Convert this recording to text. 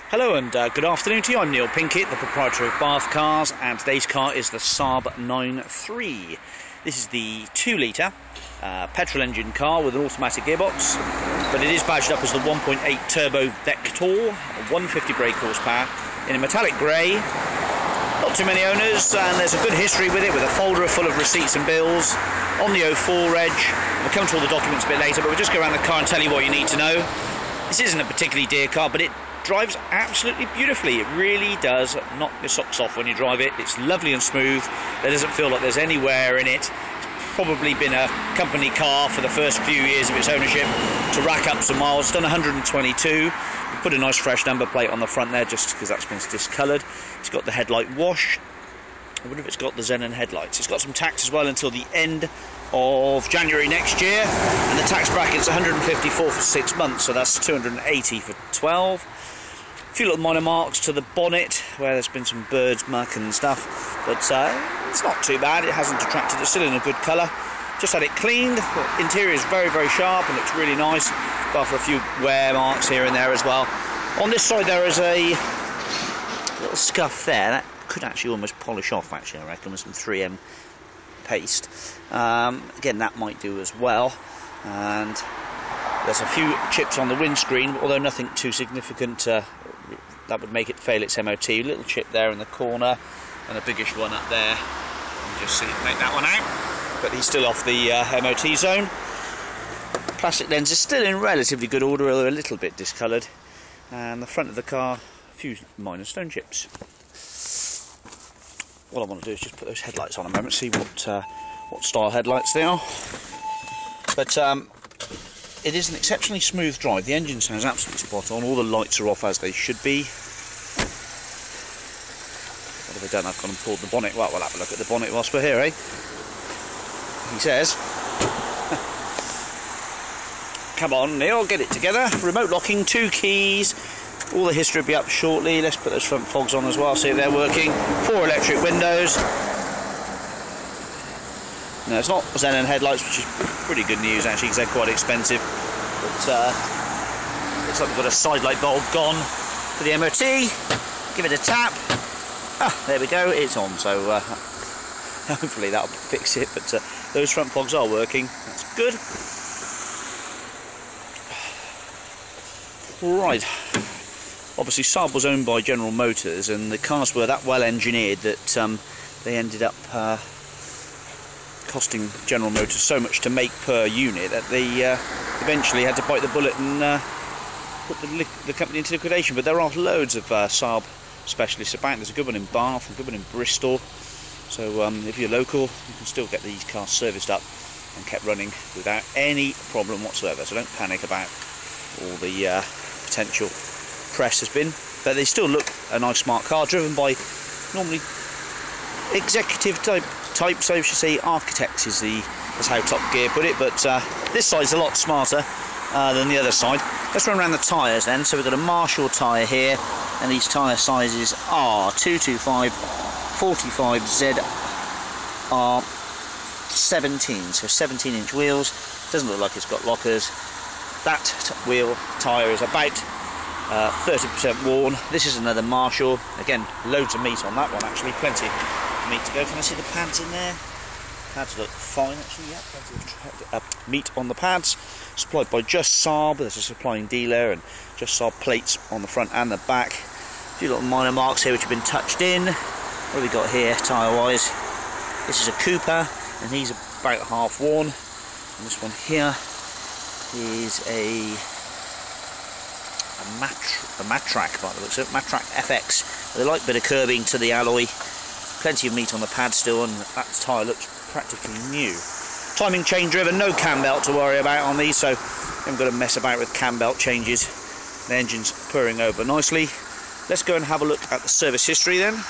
Hello and good afternoon to you. I'm Neil Pinkett, the proprietor of Bath Cars, and today's car is the Saab 93. This is the 2-litre petrol engine car with an automatic gearbox, but it is badged up as the 1.8 turbo Vector, 150 brake horsepower, in a metallic grey. Not too many owners, and there's a good history with it, with a folder full of receipts and bills on the 04 reg. We'll come to all the documents a bit later, but we'll just go around the car and tell you what you need to know. This isn't a particularly dear car, but it drives absolutely beautifully. It really does knock your socks off when you drive it. It's lovely and smooth. There doesn't feel like there's any wear in it. It's probably been a company car for the first few years of its ownership to rack up some miles. It's done 122. We put a nice fresh number plate on the front there just because that's been discoloured. It's got the headlight wash. I wonder if it's got the Xenon headlights. It's got some tax as well until the end of January next year, and the tax bracket's 154 for 6 months, so that's 280 for 12. A few little minor marks to the bonnet where there's been some bird's muck and stuff, but it's not too bad. It hasn't detracted. It's still in a good colour. Just had it cleaned. The interior is very, very sharp and looks really nice, bar for a few wear marks here and there as well. On this side there is a little scuff there that could actually almost polish off, actually, I reckon, with some 3M paste. Again, that might do as well. And there's a few chips on the windscreen, although nothing too significant that would make it fail its MOT. A little chip there in the corner and a biggish one up there. You just see it make that one out, but he's still off the MOT zone. Plastic lens is still in relatively good order, although a little bit discoloured. And the front of the car, a few minor stone chips. What I want to do is just put those headlights on a moment, see what style headlights they are. But it is an exceptionally smooth drive. The engine sounds absolutely spot on. All the lights are off as they should be. What have I done? I've gone and pulled the bonnet. Well, we'll have a look at the bonnet whilst we're here, eh? He says. Come on, Neil, get it together. Remote locking, 2 keys. All the history will be up shortly. Let's put those front fogs on as well, see if they're working. 4 electric windows. No, it's not Xenon headlights, which is pretty good news actually, because they're quite expensive. But looks like we've got a side light bulb gone for the MOT. Give it a tap. Ah, there we go, it's on. So hopefully that'll fix it. But those front fogs are working. That's good. Right. Obviously, Saab was owned by General Motors, and the cars were that well engineered that they ended up costing General Motors so much to make per unit that they eventually had to bite the bullet and put the company into liquidation. But there are loads of Saab specialists about. There's a good one in Bath, a good one in Bristol. So if you're local, you can still get these cars serviced up and kept running without any problem whatsoever. So don't panic about all the potential press has been, but they still look a nice smart car, driven by normally executive type, so I should say architects is how Top Gear put it, but this side's a lot smarter than the other side. Let's run around the tyres then. So we've got a Marshall tyre here, and these tyre sizes are 225 45 ZR 17, so 17-inch wheels. Doesn't look like it's got lockers. That wheel tyre is about 30% worn. This is another Marshall. Again, loads of meat on that one actually, plenty of meat to go. Can I see the pads in there? Pads look fine actually, yeah, plenty of meat on the pads. Supplied by Just Saab. There's a supplying dealer, and Just Saab plates on the front and the back. A few little minor marks here which have been touched in. What have we got here tyre wise? This is a Cooper, and he's about half worn. And this one here is a Mattrack by the looks of it, Mattrack FX, with a light bit of curbing to the alloy, plenty of meat on the pad still, and that tyre looks practically new. Timing chain driven, no cam belt to worry about on these, so you haven't got to mess about with cam belt changes. The engine's purring over nicely. Let's go and have a look at the service history then.